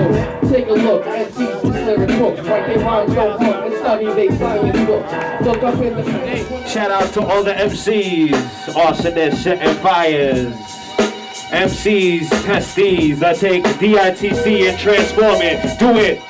books. Take a look, Emcees is lyric books. Write their rhymes, don't look, and study they science books. Look up in the... Shout out to all the MCs, Arsonists setting fires. MCs, testes, I take DITC and transform it, do it.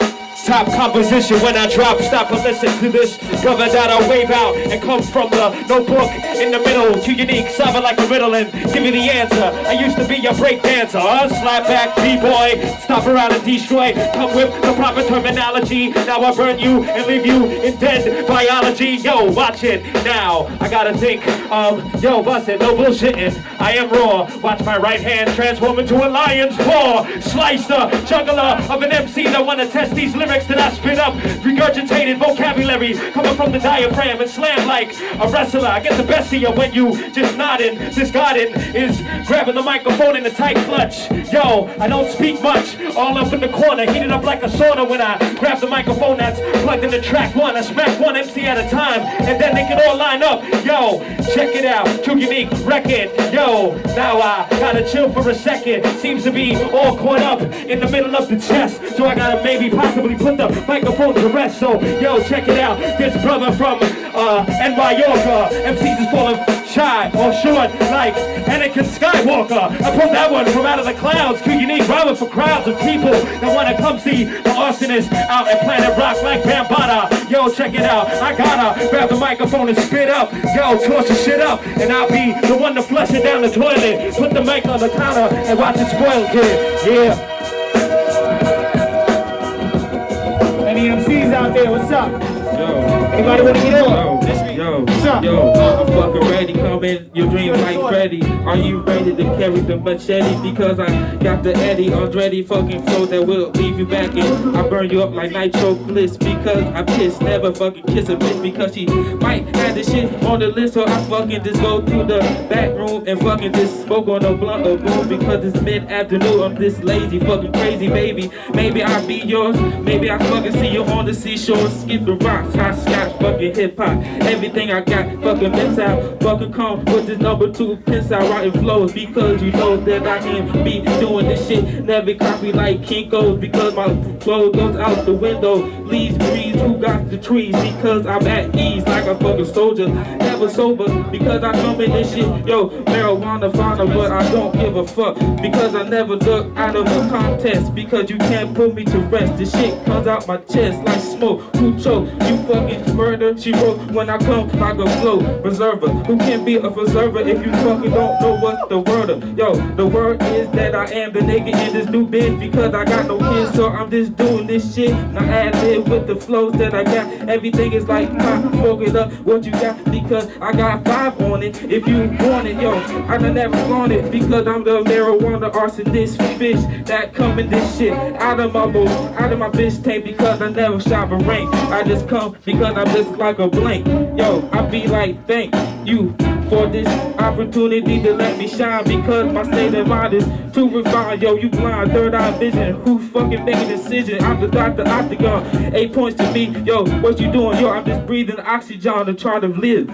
Top composition when I drop, stop and listen to this. Brother that I wave out and come from the notebook in the middle. Too unique, solve it like a riddle and give you the answer. I used to be your break dancer, slap back B-boy, stop around and destroy. Come with the proper terminology. Now I burn you and leave you in dead biology. Yo, watch it now. I gotta think, yo, bust it, no bullshitting. I am raw. Watch my right hand transform into a lion's paw. Slice the juggler of an MC that wanna test these lyrics that I spit up, regurgitated vocabulary coming from the diaphragm and slam like a wrestler. I get the best of you when you just nodding. This garden is grabbing the microphone in a tight clutch. Yo, I don't speak much, all up in the corner, heated up like a sauna when I grab the microphone that's plugged into track one. I smack one MC at a time, and then they can all line up. Yo, check it out, too unique record. Yo, now I gotta chill for a second. Seems to be all caught up in the middle of the chest, so I gotta maybe possibly put the microphone to rest. So yo, check it out, this brother from NY Yorker. MCs is falling shy or short like Anakin Skywalker. I pulled that one from out of the clouds. Too unique, rhyming for crowds of people that wanna come see the Arsonists out at Planet Rock like Bambada. Yo, check it out, I gotta grab the microphone and spit up. Yo, torch the shit up, and I'll be the one to flush it down the toilet. Put the mic on the counter and watch it spoil, kid. Yeah. Any MCs out there, what's up? Yo. Anybody want to get on? Yo, what's up? Yo, I'm fucking ready. Come in your dreams like Freddy. Are you ready to carry the machete? Because I got the Eddie Andretti fucking flow that will leave you back in. I burn you up like nitro bliss because I piss. Never fucking kiss a bitch because she might have this shit on the list. So I fucking just go to the back room and fucking just smoke on a blunt or boom because it's mid-afternoon. I'm this lazy, fucking crazy, baby. Maybe I'll be yours. Maybe I fucking see you on the seashore. Skip the rocks, hot scotch, fucking hip-hop. Everything I got, fucking mints out. Fucking come with this number 2 pencil writing flows because you know that I can be doing this shit. Never copy like Kinko's because my flow goes out the window. Leaves breeze, who got the trees? Because I'm at ease like a fucking soldier. Never sober because I come in this shit. Yo, marijuana fauna, but I don't give a fuck because I never duck out of a contest because you can't put me to rest. This shit comes out my chest like smoke. Who choke? You fucking murder. She wrote when I come like a flow preserver. Who can be a preserver if you fucking don't know what the word of? Yo, the word is that I am the nigga in this new bitch because I got no kids, so I'm just doing this shit. Now add it with the flows that I got. Everything is like pop, smoke it up. What you got? Because I got 5 on it. If you want it, yo, I done never want it because I'm the marijuana arsonist fish that come in this shit out of my boat, out of my bitch tank because I never shop a rank. I just come because I'm just like a blank. Yo, I be like, thank you for this opportunity to let me shine because my state of mind is too refined. Yo, you blind, third eye vision. Who fucking make a decision? I'm the Dr. Octagon. 8 points to me. Yo, what you doing? Yo, I'm just breathing oxygen to try to live.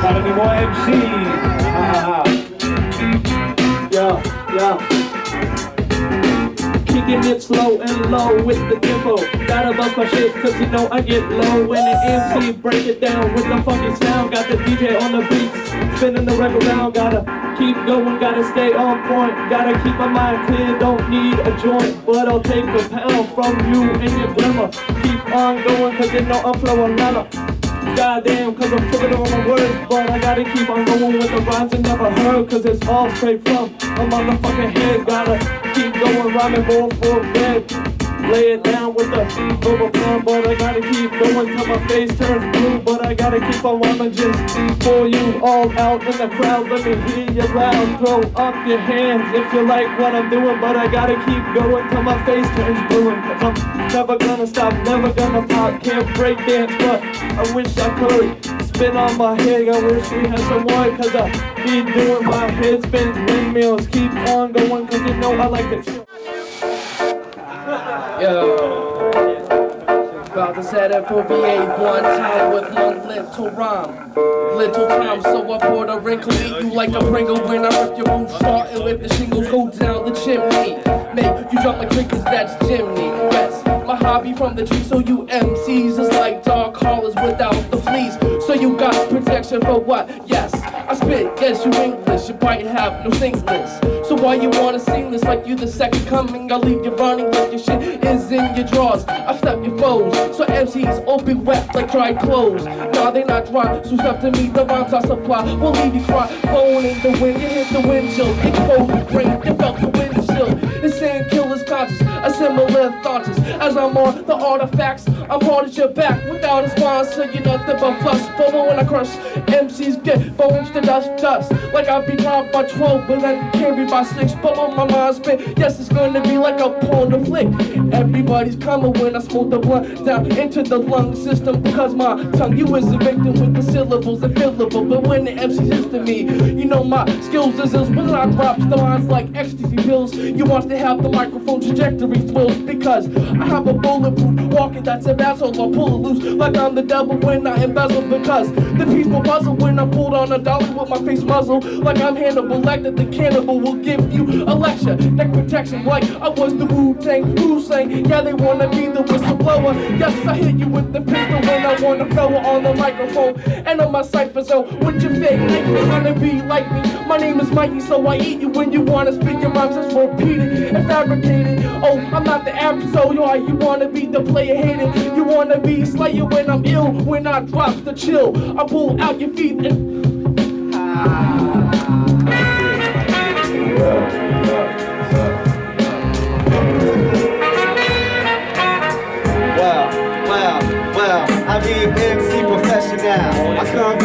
Gotta be more MCs. Yo. Kicking it slow and low with the tempo. Gotta bust my shit cause you know I get low. When the MC break it down with the fucking sound. Got the DJ on the beat, spinning the record round. Gotta keep going, gotta stay on point. Gotta keep my mind clear, don't need a joint. But I'll take a pound from you and your glimmer. Keep on going cause you know I'm flowing louder. Goddamn, cause I'm tripping on my words. But I gotta keep on going with the rhymes I never heard. Cause it's all straight from a motherfucking head. Gotta keep going, rhyming more for red. Lay it down with the overcome, but I gotta keep going till my face turns blue. But I gotta keep on rhyming just for you all out in the crowd. Let me hear you loud. Throw up your hands if you like what I'm doing. But I gotta keep going till my face turns blue. Cause I'm never gonna stop, never gonna pop. Can't break dance, but I wish I could. Spin on my head, I wish we had some more. Cause I be doing my head spins, windmills. Keep on going cause you know I like to chill. Yo, about to set it for VA one time with one little rhyme. Little time, so I poured a wrinkle, eat you like a Pringle when I rip your roof, starting with the shingles go down the chimney. Make you jump like crickets, that's chimney. Yes, my hobby from the tree, so you MCs is like dog collars without the fleas. So you got protection for what? Yes, I spit, yes, you English, you might have no singleness. So why you wanna sing this like you the second coming? I'll leave you running like your shit is in your drawers. I step your foes, so MCs all be wet like dry clothes. Nah, they not dry, so step to me, the rhymes I supply will leave you cry. Blowing in the wind, you hit the windshield, exposed your brain, you felt the windshield. It's saying killers conscious, a similar thoughts. As I'm on the artifacts, I'm hard at your back without a sponsor. You're nothing but fuss. But when I crush, MCs get bones to dust. Like I be dropped by 12, but then carried by 6. But on my mind spit, yes, it's gonna be like a porn flick. Everybody's coming when I smoke the blunt down into the lung system. Because my tongue, you is a victim with the syllables that fillable. But when the MC hits to me, you know my skills is when I drop the lines like ecstasy pills. You want to have the microphone trajectory thrills because I have a bulletproof walking that's a asshole. I pull it loose like I'm the devil when I embezzle because the people puzzle when I pulled on a dollar with my face muzzle like I'm Hannibal Lecter. The cannibal will give you a lecture, neck protection like I was the Wu-Tang Hussein. Yeah, they wanna be the whistleblower. Yes, I hit you with the pistol when I wanna throw it on the microphone and on my cypher zone. With your fake name, you're gonna be like me. My name is Mikey, so I eat you when you wanna spit your rhymes just repeated and fabricated. Oh, I'm not the average, so you wanna be the player hated. You wanna be a slayer when I'm ill, when I drop the chill. I pull out your feet and Well, I be MC professional. I come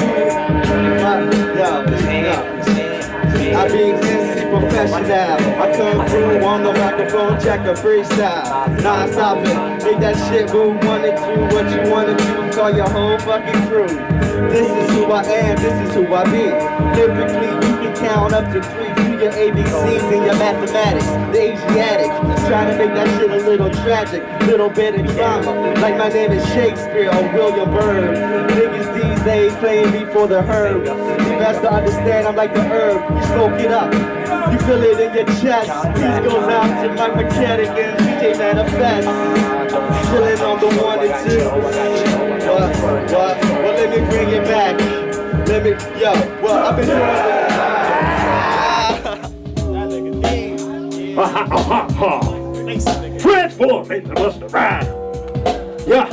I be MC professional. I come through on the microphone, check a freestyle. Nah, stop it. Make that shit move, wanna do what you wanna do. Call your whole fucking crew. This is who I am, this is who I be. Lyrically, you can count up to 3. Do your ABCs and your mathematics. The Asiatic, trying to make that shit a little tragic. Little bit of drama, like my name is Shakespeare or William Byrd. Niggas these days playing me for the herb. You best to understand I'm like the herb. You smoke it up, you feel it in your chest. This goes out to my mechanic and DJ Manifest. Chillin' on the 1 and 2. What? Well, let me bring it back. I've been doing Transform into Busta Rhymes. Yeah.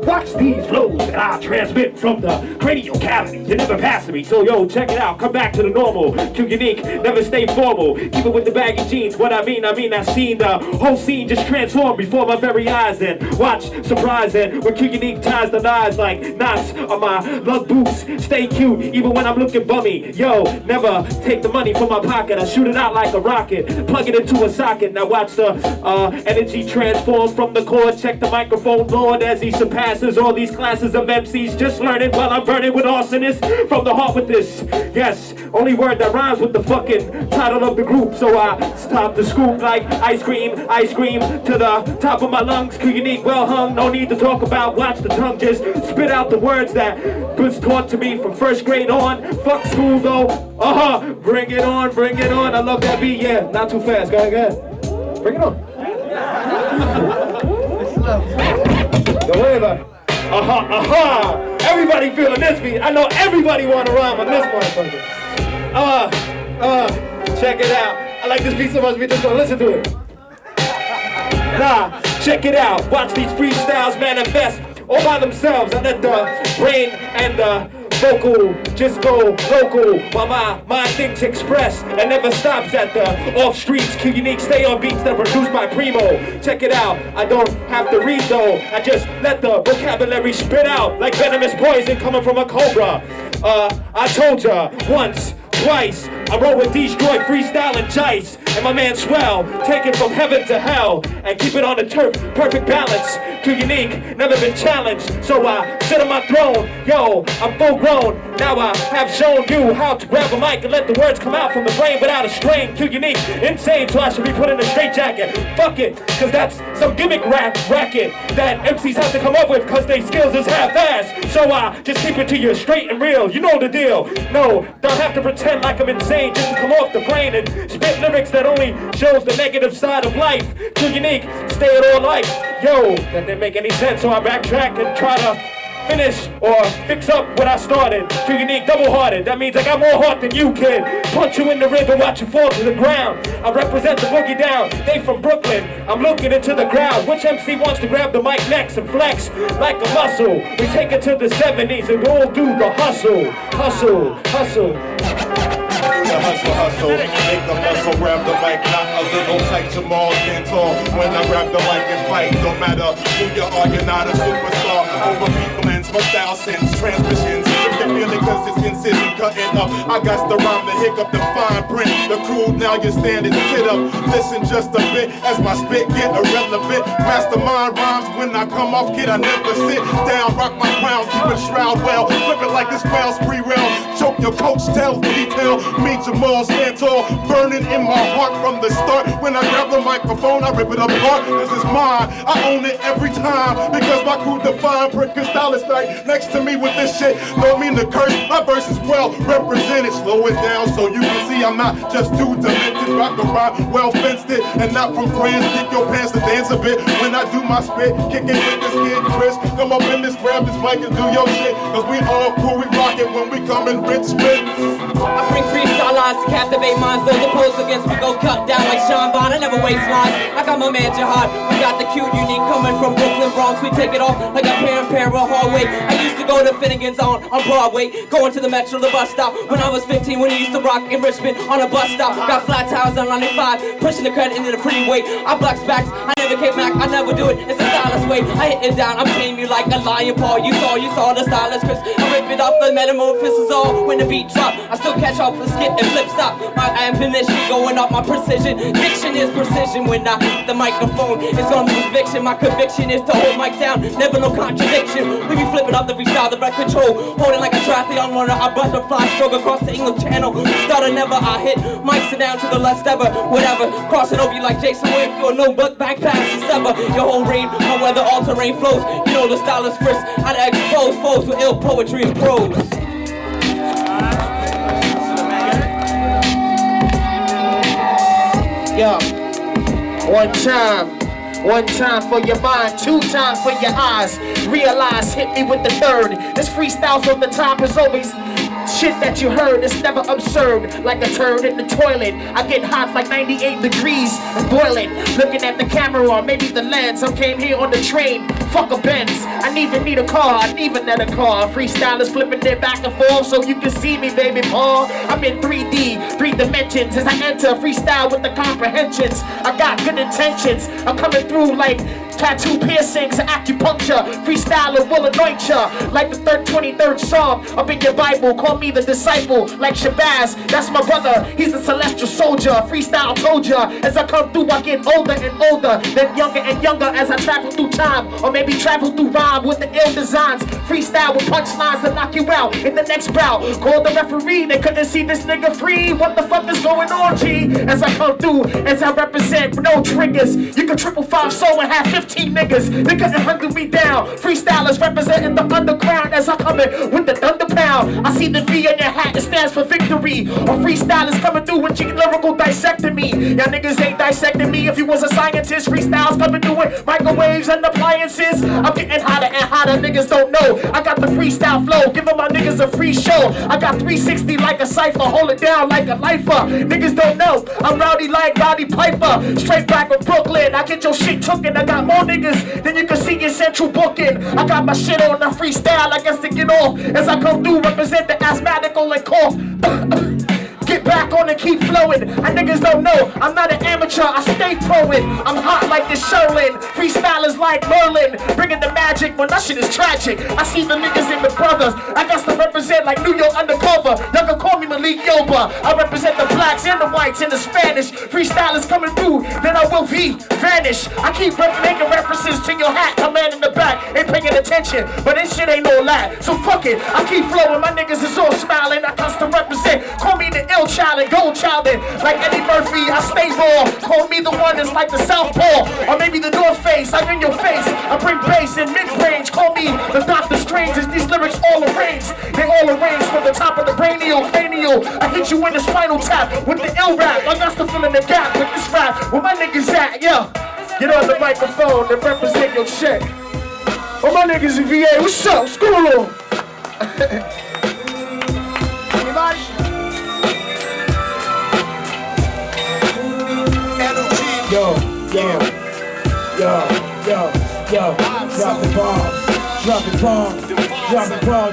Watch these flows that I transmit from the cranial cavity. You never pass me, so yo, check it out. Come back to the normal. Too unique, never stay formal. Even with the baggy jeans, what I mean, I've seen the whole scene just transform before my very eyes. And watch, surprise, and when Too Unique ties the knives like knots on my lug boots. Stay cute, even when I'm looking bummy. Yo, never take the money from my pocket. I shoot it out like a rocket, plug it into a socket. Now watch the energy transform from the cord. Check the microphone, Lord, as he surpasses all these classes of MCs. Just learning while I'm burning with arsonists from the heart with this. Yes, only word that rhymes with the fucking title of the group. So I stop the scoop like ice cream to the top of my lungs. Too Unique, well hung, no need to talk about. Watch the tongue just spit out the words that was taught to me from first grade on. Fuck school though, bring it on. I love that beat, yeah, not too fast, go ahead. Bring it on. Go ahead, everybody feeling this beat. I know everybody want to rhyme on this motherfucker. Check it out. I like this beat so much, we just gonna listen to it. Nah, check it out. Watch these freestyles manifest all by themselves. I let the brain and the vocal just go local while my mind thinks express and never stops at the off streets. Too Unique, stay on beats that are produced by Primo. Check it out, I don't have to read though. I just let the vocabulary spit out like venomous poison coming from a cobra. I told ya once, twice, I roll with Destroy, Freestyle, and Jice, and my man Swell, take it from heaven to hell, and keep it on the turf, perfect balance, too unique, never been challenged, so I sit on my throne, yo, I'm full grown, now I have shown you how to grab a mic and let the words come out from the brain without a strain, too unique, insane, so I should be put in a straitjacket, fuck it, cause that's some gimmick racket, that MCs have to come up with cause they skills is half-assed, so I just keep it to you straight and real, you know the deal, no, don't have to pretend like I'm insane just to come off the brain and spit lyrics that only shows the negative side of life, too unique, stay it all life, yo, that didn't make any sense, so I backtrack and try to finish or fix up what I started, too unique, double-hearted, that means I got more heart than you, kid, punch you in the rib and watch you fall to the ground, I represent the boogie down, they from Brooklyn, I'm looking into the crowd, which MC wants to grab the mic next and flex like a muscle, we take it to the 70s and all do the hustle, hustle, hustle. Hustle, make the muscle, grab the mic, not a little tight, Jamal stand tall, when I grab the mic and fight, don't matter who you are, you're not a superstar, over beat blends, my style sends transmissions, if you feel it cause it's incision cutting up, I got the rhyme, the hiccup, the fine print, the crew, now you're standing, sit up, listen just a bit, as my spit get irrelevant, mastermind rhymes, when I come off, kid, I never sit down, rock my crown, keep it shroud well, flip it like it's spells, free rail, choke your coach, tell detail, me Jamal stand tall, burning in my heart from the start. When I grab the microphone, I rip it apart. This is mine, I own it every time. Because my crew define, brick and style is right next to me with this shit. Don't mean to curse, my verse is well represented. Slow it down so you can see I'm not just too demented. Rock the rhyme, well fenced it, and not from friends. Kick your pants to dance a bit. When I do my spit, kick it with this kid Chris. Come up in this, grab this mic and do your shit. Cause we all cool, we rock it when we come in Richmond. I bring freestyle lines to captivate minds. Those opposed against me go cut down like Sean Bond. I never waste lines. I got my man Jihad. We got the cute unique coming from Brooklyn, Bronx. We take it off like a pair of hallway. I used to go to Finnegan's on Broadway, going to the Metro, the bus stop. When I was 15, when he used to rock in Richmond on a bus stop. Got flat tires on 95, pushing the credit into the freeway. I blocks backs, I never came back, I never do it. It's a stylist way. I hit it down, I'm tame you like a lion paw. You saw the stylist Chris. I rip it off, the metamorphosis all when the beat drop. I still catch off the skip and flip stop. My ammunition going up, my precision. Diction is precision when I hit the microphone. It's on conviction. My conviction is to hold mic down, never no contradiction. We be flipping up the freestyle, the right control. Holding like a triathlon runner, I butterfly stroke across the English channel. Stutter never, I hit mics sit down to the left ever, whatever. Crossing over you like Jason Winfield, no but back pass and sever. Your whole read, my weather all terrain flows. You know the style is frisk. I expose foes with ill poetry and prose. Yo, one time for your mind, two times for your eyes. Realize, hit me with the third. This freestyle's on the top is always shit that you heard. It's never absurd, like a turd in the toilet. I get hot like 98 degrees and boiling. Looking at the camera or maybe the lens. I came here on the train, fuck a Benz. I even need a car, I even need a car. Freestylers flipping it back and forth so you can see me, baby Paul. I'm in 3D, 3 dimensions as I enter freestyle with the comprehensions. I got good intentions, I'm coming through like tattoo piercings, acupuncture. Freestyler will anoint ya like the 23rd Psalm up in your Bible. Call me the disciple like Shabazz, that's my brother, he's the celestial soldier. Freestyle told ya, as I come through I get older and older, then younger and younger as I travel through time, or maybe travel through rhyme with the ill designs. Freestyle with punchlines that knock you out in the next bout. Call the referee, they couldn't see this nigga free. What the fuck is going on, G? As I come through, as I represent with no triggers. You can 555 soul and have 15 niggas, they couldn't hunt me down. Freestylers representing the underground as I come in with the thunder pound. I see the V on your hat, it stands for victory. A freestylers coming through with lyrical dissecting me. Y'all niggas ain't dissecting me. If you was a scientist, freestyles coming through with microwaves and appliances. I'm getting hotter and hotter, niggas don't know. I got the freestyle flow, giving my niggas a free show. I got 360 like a cipher, hold it down like a lifer. Niggas don't know, I'm rowdy like Roddy Piper. Straight back from Brooklyn, I get your shit tookin'. I got more niggas than you can see in central booking. I got my shit on the freestyle, I guess to get off. As I come through, represent the asthmatical and cough. Get back on and keep flowing. And niggas don't know, I'm not an amateur, I stay throwing. I'm hot like this Sherlin. Freestylers like Merlin, bringing the magic when that shit is tragic. I see the niggas in the brothers, I got to represent represent like New York undercover. Y'all can call me Malik Yoba. I represent the blacks and the whites and the Spanish. Freestyle is coming through, then I will vanish. I keep making references to your hat. My man in the back ain't paying attention, but this shit ain't no lie. So fuck it, I keep flowing. My niggas is all smiling. I custom represent. Call me the ill child and gold child. Like Eddie Murphy, I stay raw. Call me the one that's like the Southpaw, or maybe the North Face. I'm in your face. I bring bass in mid-range. Call me the Dr. Strange. Is these lyrics all arranged? They all arranged from the top of the cranial. I hit you in the spinal tap with the ill rap. I got to fill in the gap with this rap. Where my niggas at? Yo, get on the microphone and represent your shit. Where my niggas in VA? What's up? What's going on? Anybody? Yo,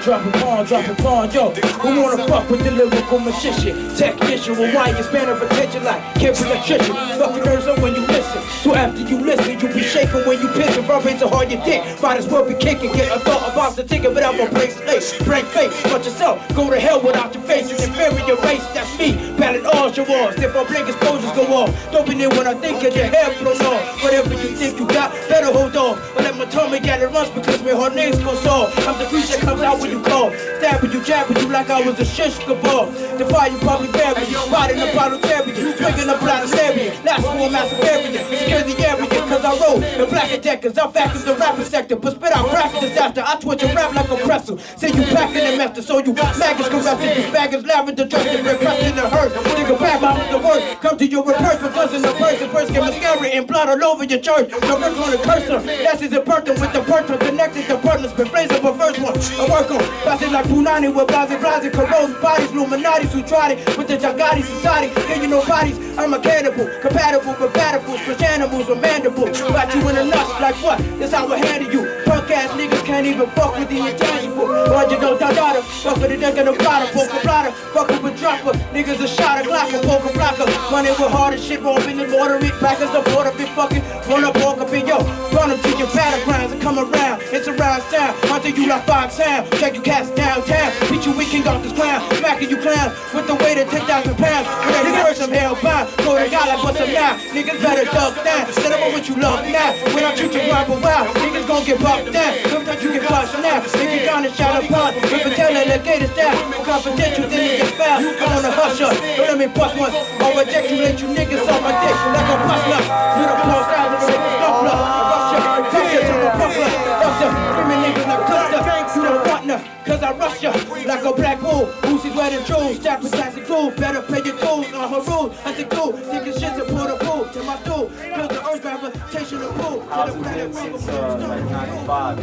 dropping bombs, yo. Who wanna fuck with the lyrical magician? Technician with wire span of attention like careful electrician. Fucking nerves up when you listen. So after you listen, you be shaking when you pissing. Vibrates so hard you dick. Might as well be kicking. Get a thought about the ticket, but I'm gonna break face. Break face, but yourself. Go to hell without your face. It's inferior race, that's me. Battle all your walls. If I blink, exposures go off. Don't be near when I think of your hair blows off. Whatever you think you got, better hold on. But let my tongue get it runs because my hard names go soft. I'm the creature that comes out when you call. Stabbing you, jabbing you like I was a shish kebab. Defy you, probably bury you. Riding a bottle terrier. Drinking a blood Syrian. Last war massive area. Secure the area cause I roll the black and deckers. I'm back in the rapper sector. But spit out crack disaster. I twitch and rap like a pretzel. Say you back in the master. So you maggots corrupted. You faggots lavender dressed repressed in the hearse. Nigga back out with the word. Come to your reverse because in the person first get mascara and blood all over your church. No work on the cursor. That's his person with the person connected to partners. Been phrased up a first one. I work on passing like Punani with Blase, corroding bodies, Illuminati's who tried it with the Jagati society. Yeah, you know bodies, I'm a cannibal, compatible with battles, push animals with mandibles. Got you in the nuts like what? That's how I handle you. Punk ass niggas can't even fuck with the intangible. Or you know, da-da-da, fuck with the neck of the bladder, poker bladder, fucking with dropper. Niggas a shot of glocker, poker blocker. Money with hard as shit, romping and water it. Packers the border, been fucking, run up, walk up in yo. Run them to your battlegrounds and come around. It's around town, until you like 5 times. Check you cats downtown, beat you weekend off this ground. Smacking you clowns with the weight of 10,000 pounds. When every first I'm held bound, go to God like what's up now? Niggas better duck down, set up on what you love now. When I treat you right for wild, niggas gon' get bucked down. Sometimes you get flushed now, niggas gone and shot a pun. If I tell that gators down, confidential, then it gets foul. I wanna hush up, don't let me bust once. I'll reject you, let you niggas on my dick like a bustler. Little close down, little make me dump up. Rush up, touch it to the buckler. Rush up, screaming niggas like cluster. You don't want none, cause I rush ya like a black bull. Who's wearing jewels, stacked with classic gold. Better pay your dues on her rules. I said cool, thinking shit's a pull the pool to my stool. Cause the earth gravitation of pool. How's it been since like 95?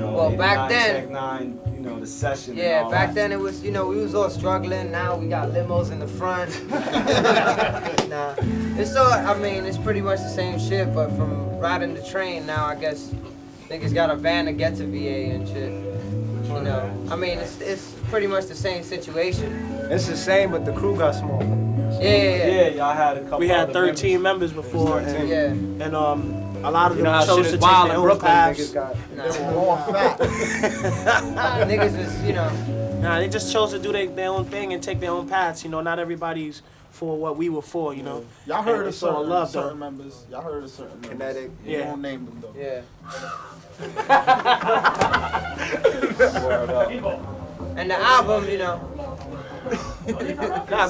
Well, back then, Tech 9, you know, the session. yeah, and all back that. then it was, you know, we was all struggling. Now we got limos in the front. Nah, it's all, I mean, it's pretty much the same shit, but from riding the train now, I guess niggas got a van to get to VA and shit. You know, I mean, it's pretty much the same situation. It's the same, but the crew got small. Yeah. Y'all had a couple. We had other 13 members before, and, Yeah. and a lot of You know them how chose shit to is take wild their in own Brooklyn. paths. Niggas got Nah. they were more fat. Niggas was, you know. Nah, they just chose to do their own thing and take their own paths. You know, not everybody's for what we were for. You know. Y'all heard of It's all love, though. certain members. Y'all heard of certain members. Kinetic. You Yeah. won't name them though. Yeah. Word up. And the album, you know.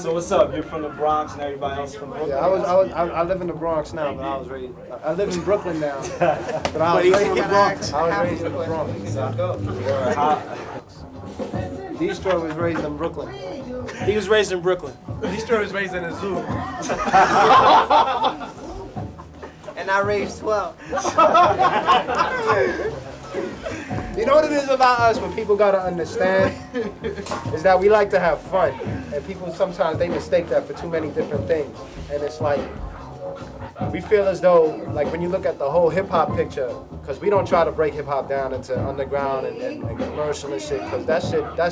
So what's up? You're from the Bronx and everybody else from Brooklyn. Yeah, I live in the Bronx now, but I was raised. I live in Brooklyn now, but I was he's raised from in the the Bronx. I was raised in the Bronx. How- D-Stroy was raised in Brooklyn. He was raised in Brooklyn. D-Stroy was raised in a zoo. And I raised 12. You know what it is about us? What people gotta understand is that we like to have fun, and people sometimes they mistake that for too many different things. And it's like we feel as though, like when you look at the whole hip hop picture, because we don't try to break hip hop down into underground and commercial and shit, because that's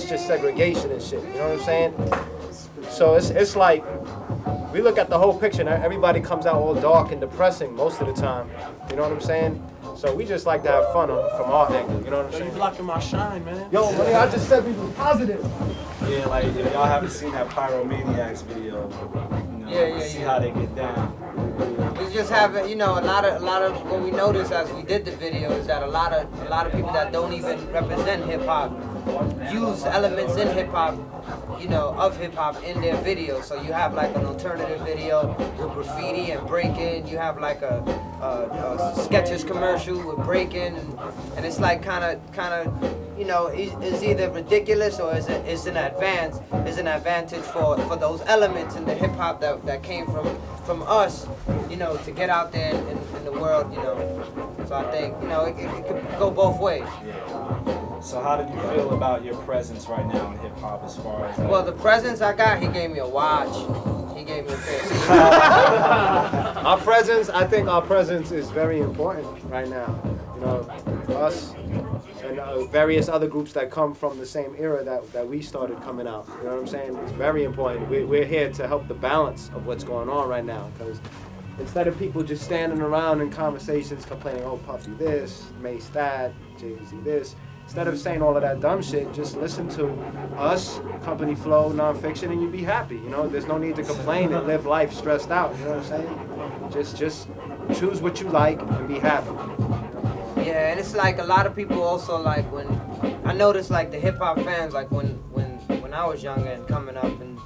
just segregation and shit. You know what I'm saying? So it's like we look at the whole picture and everybody comes out all dark and depressing most of the time. You know what I'm saying? So we just like to have fun from our angle, you know what I'm Yo, you saying? blocking my shine, man. Yo, buddy, I just said we was positive. Yeah, like if y'all haven't seen that Pyromaniacs video, you know, see how they get down. We just have, you know, a lot of what we noticed as we did the video is that a lot of people that don't even represent hip hop use elements in hip hop, you know, of hip hop in their videos. So you have like an alternative video with graffiti and breaking. You have like a Skechers commercial with breaking, and it's like kind of, you know, is either ridiculous or is an advantage for those elements in the hip hop that came from us, you know, to get out there in the world, you know. So I think, you know, it could go both ways. Yeah. So how did you feel about your presence right now in hip hop as far as Well, the presents I got, he gave me a watch. He gave me a pair. I think our presence is very important right now. You know, us and various other groups that come from the same era that we started coming out. You know what I'm saying? It's very important. We're here to help the balance of what's going on right now, because instead of people just standing around in conversations complaining, oh, Puffy this, Mace that, Jay-Z this, instead of saying all of that dumb shit, just listen to us, Company Flow, Nonfiction, and you'll be happy. You know, there's no need to complain and live life stressed out. You know what I'm saying? Just choose what you like and be happy. Yeah, and it's like a lot of people also like when I noticed like the hip hop fans like when I was younger and coming up, and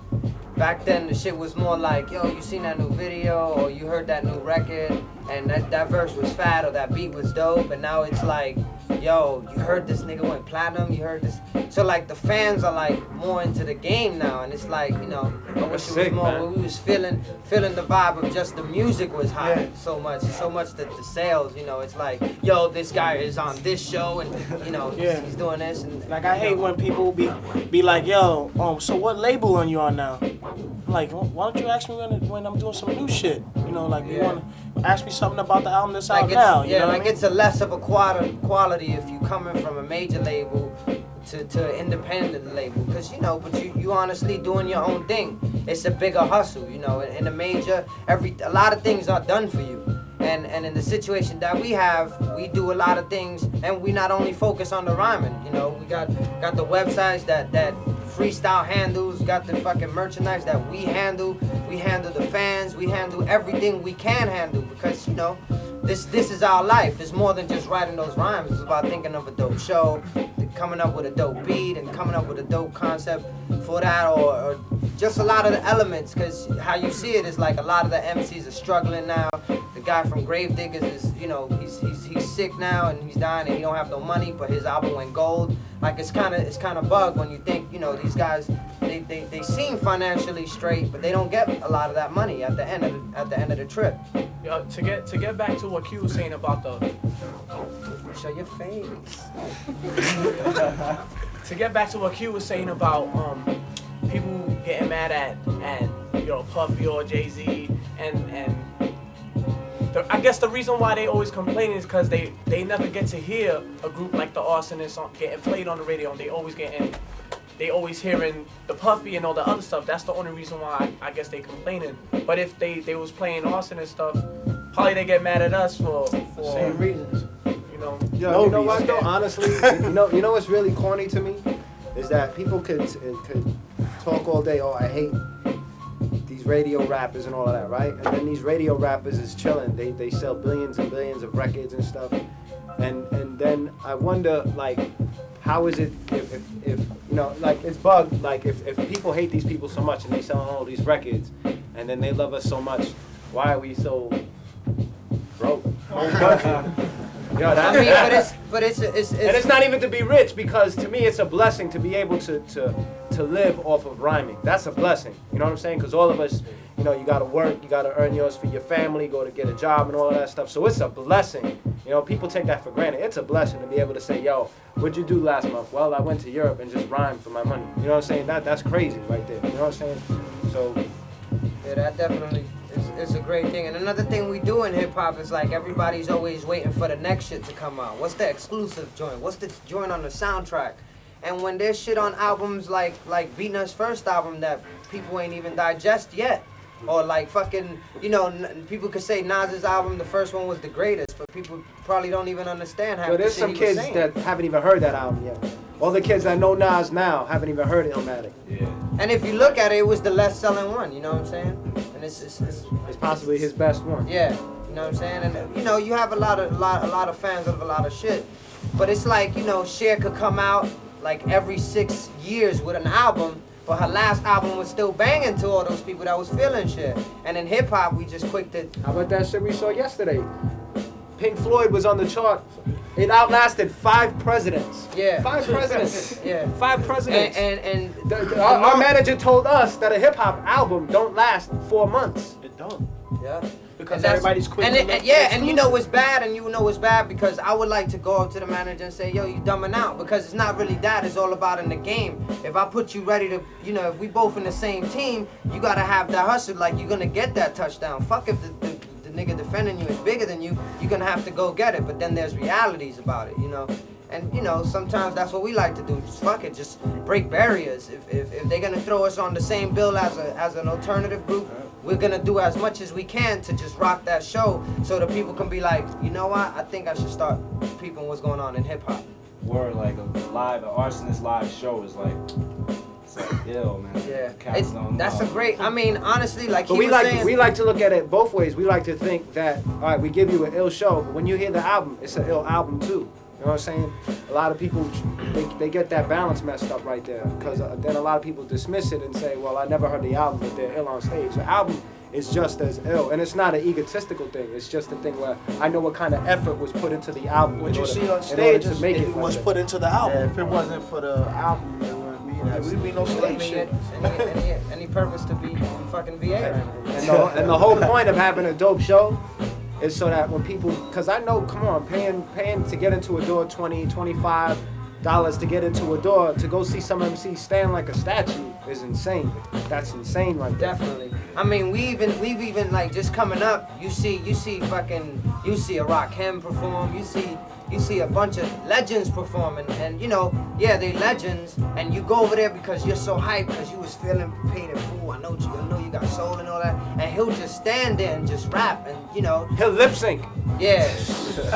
back then the shit was more like, yo, you seen that new video or you heard that new record and that verse was fat or that beat was dope, and now it's like, yo, you heard this nigga went platinum, you heard this. So like the fans are like more into the game now, and it's like, you know, I wish it was more when we was feeling the vibe of just the music was high so much that the sales, you know, it's like, yo, this guy is on this show and, you know, he's doing this. And like I hate when people be like, yo, so what label are you on now? Like, why don't you ask me when I'm doing some new shit? You know, like you want to ask me something about the album that's out now. You know like what I mean? it's a less of a quality if you coming from a major label to an independent label, because you know, but you honestly doing your own thing. It's a bigger hustle, you know. In a major, a lot of things are done for you. And in the situation that we have, we do a lot of things, and we not only focus on the rhyming, you know, we got the websites that Freestyle handles, got the fucking merchandise that we handle the fans, we handle everything we can handle, because, you know, this is our life. It's more than just writing those rhymes. It's about thinking of a dope show, coming up with a dope beat, and coming up with a dope concept for that, or just a lot of the elements, because how you see it is like a lot of the MCs are struggling now. The guy from Gravediggers is, you know, he's sick now and he's dying and he don't have no money, but his album went gold. Like it's kind of bug when you think, you know, these guys they seem financially straight, but they don't get a lot of that money at the end of the trip. To get back to what Q was saying about show your face. To get back to what Q was saying about people getting mad at you know, Puffy or Jay-Z, and I guess the reason why they always complain is because they never get to hear a group like the Arsonists getting played on the radio, and they always hearing the Puffy and all the other stuff. That's the only reason why I guess they complaining. But if they was playing Arsonist stuff, probably they get mad at us for same reasons. You know. Yo, you know what though? Honestly, you know what's really corny to me is that people could talk all day. Oh, I hate these radio rappers and all of that, right? And then these radio rappers is chilling. They sell billions and billions of records and stuff. And then I wonder, like, how is it if you know, like, it's bugged, like, if people hate these people so much and they sell all these records and then they love us so much, why are we so broke? Yo, I mean, but it's and it's not even to be rich, because to me it's a blessing to be able to live off of rhyming. That's a blessing. You know what I'm saying? Because all of us, you know, you got to work, you got to earn yours for your family, go to get a job and all of that stuff. So it's a blessing. You know, people take that for granted. It's a blessing to be able to say, yo, what'd you do last month? Well, I went to Europe and just rhymed for my money. You know what I'm saying? That's crazy right there. You know what I'm saying? So yeah, that definitely is a great thing. And another thing we do in hip hop is like everybody's always waiting for the next shit to come out. What's the exclusive joint? What's the joint on the soundtrack? And when there's shit on albums like Beating Us first album that people ain't even digest yet, Or like fucking, you know, people could say Nas's album, the first one was the greatest, but people probably don't even understand how. But there's some kids that haven't even heard that album yet. All the kids that know Nas now haven't even heard Illmatic. Yeah. And if you look at it, it was the less selling one. You know what I'm saying? And it's possibly his best one. Yeah, you know what I'm saying? And you know, you have a lot of fans of a lot of shit, but it's like, you know, Cher could come out like every 6 years with an album. But her last album was still banging to all those people that was feeling shit. And in hip hop, we just quick to. How about that shit we saw yesterday? Pink Floyd was on the chart. It outlasted 5 presidents. Yeah. 5 presidents. Yeah. 5 presidents. And our manager told us that a hip hop album don't last 4 months. It don't. Yeah. Because everybody's quick. And you know it's bad, and you know it's bad because I would like to go up to the manager and say, yo, you dumbing out, because it's not really that. It's all about in the game. If I put you ready to, you know, if we both in the same team, you gotta have that hustle. Like, you're gonna get that touchdown. Fuck if the nigga defending you is bigger than you, you're gonna have to go get it. But then there's realities about it, you know. And you know, sometimes that's what we like to do. Just fuck it, just break barriers. If they're gonna throw us on the same bill as an alternative group, we're gonna do as much as we can to just rock that show, so that people can be like, you know what? I think I should start peeping what's going on in hip hop. Word, like an Arsonist live show is like, it's like ill, man. Yeah, Cats don't that's know. a great. I mean, honestly, like But he was saying, we like to look at it both ways. We like to think that, all right, we give you an ill show, but when you hear the album, it's an ill album too. You know what I'm saying? A lot of people, they get that balance messed up right there, because then a lot of people dismiss it and say, well, I never heard the album, but they're ill on stage. The album is just as ill, and it's not an egotistical thing. It's just a thing where I know what kind of effort was put into the album. What you see on in order stage to is make it was like put into the album. Yeah, if it wasn't for the album, there wouldn't be that. We'd be no slave shit. any purpose to be in fucking VA right now. And the whole point of having a dope show is so that when people, because I know, come on, paying to get into a door $20, $25 to get into a door to go see some MC stand like a statue is insane. That's insane, like that. Definitely. I mean, we've even like just coming up. You see a Rakim perform. You see a bunch of legends performing, and you know, yeah, they legends, and you go over there because you're so hyped because you was feeling paid in full. I know you got soul and all that, and he'll just stand there and just rap, and you know, he'll lip sync. Yeah,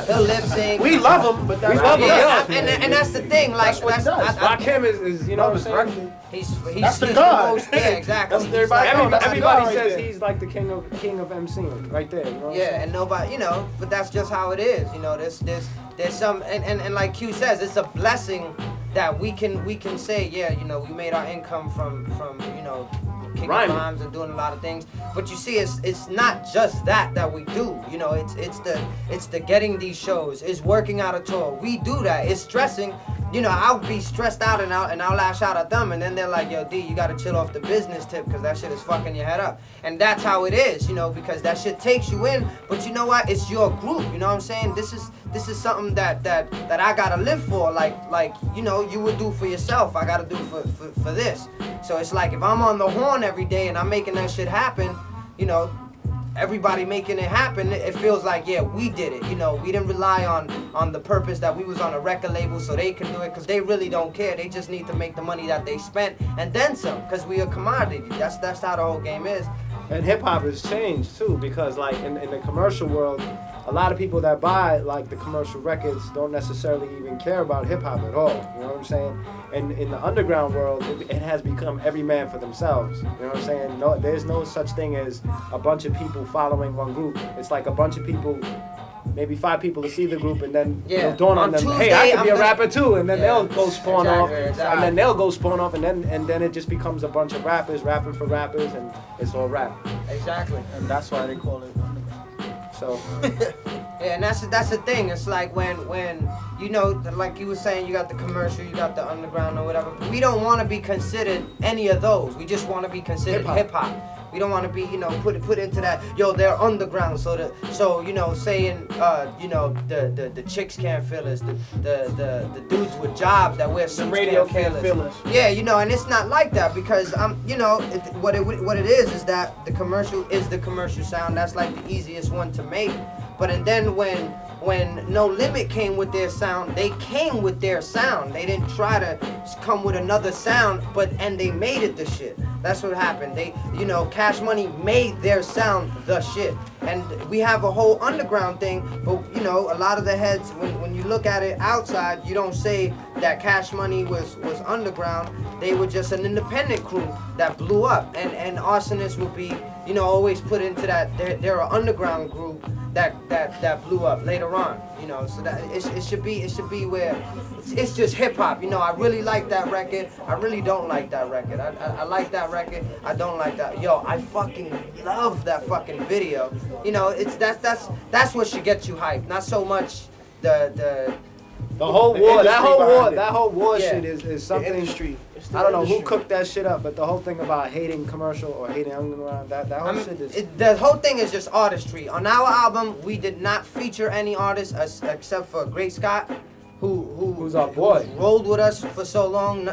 he'll lip sync. We love him, but that's and that's the thing. Like Rakim is you know what I'm saying? He's that's the god. Yeah, exactly. Everybody says he's like the king of MCing right there. You know and nobody, you know, but that's just how it is. You know, there's some, and like Q says, it's a blessing that we can say, yeah, you know, we made our income from you know, kicking rhymes and doing a lot of things. But you see, it's not just that we do. You know, it's the getting these shows, it's working out a tour. We do that. It's stressing. You know, I'll be stressed out and I'll lash out at them, and then they're like, yo, D, you gotta chill off the business tip because that shit is fucking your head up. And that's how it is, you know, because that shit takes you in. But you know what? It's your group. You know what I'm saying? This is something that I gotta live for. Like you know, you would do for yourself. I gotta do for this. So it's like if I'm on the horn every day and I'm making that shit happen, you know, everybody making it happen, it feels like, yeah, we did it. You know, we didn't rely on the purpose that we was on a record label so they can do it, because they really don't care. They just need to make the money that they spent and then some, because we a commodity. That's how the whole game is. And hip hop has changed too, because like in the commercial world, a lot of people that buy like the commercial records don't necessarily even care about hip hop at all. You know what I'm saying? And in the underground world, it has become every man for themselves. You know what I'm saying? No, there's no such thing as a bunch of people following one group. It's like a bunch of people, maybe 5 people to see the group, and then it'll dawn on them, Tuesday, hey, I can be a rapper too, and then they'll go spawn off, exactly. and then they'll go spawn off, and then it just becomes a bunch of rappers rapping for rappers, and it's all rap. Exactly. And that's why they call it underground. So. Yeah, and that's the thing. It's like when you know, like you were saying, you got the commercial, you got the underground or whatever. We don't want to be considered any of those. We just want to be considered hip hop. We don't want to be, you know, put into that. Yo, they're underground. So you know, saying you know, the chicks can't feel us. The dudes with jobs that wear suits can't feel us. Yeah, you know, and it's not like that, because you know, what it is that the commercial is the commercial sound. That's like the easiest one to make. But and then when No Limit came with their sound, they came with their sound. They didn't try to come with another sound, and they made it the shit. That's what happened. They, you know, Cash Money made their sound the shit. And we have a whole underground thing, but you know, a lot of the heads, when you look at it outside, you don't say that Cash Money was underground. They were just an independent crew that blew up. And Arsonists would be, you know, always put into that they're an underground group that blew up later on, you know. So that it should be where it's just hip hop, you know. I really like that record. I really don't like that record. I like that record. I don't like that. Yo, I fucking love that fucking video. You know, it's that's what should get you hyped. Not so much the whole war. That whole war Yeah. shit is something. Industry. I don't know who cooked that shit up, but the whole thing about hating commercial or hating underground, that whole shit is. The whole thing is just artistry. On our album, we did not feature any artists except for Great Scott, who's our boy, who's rolled with us for so long.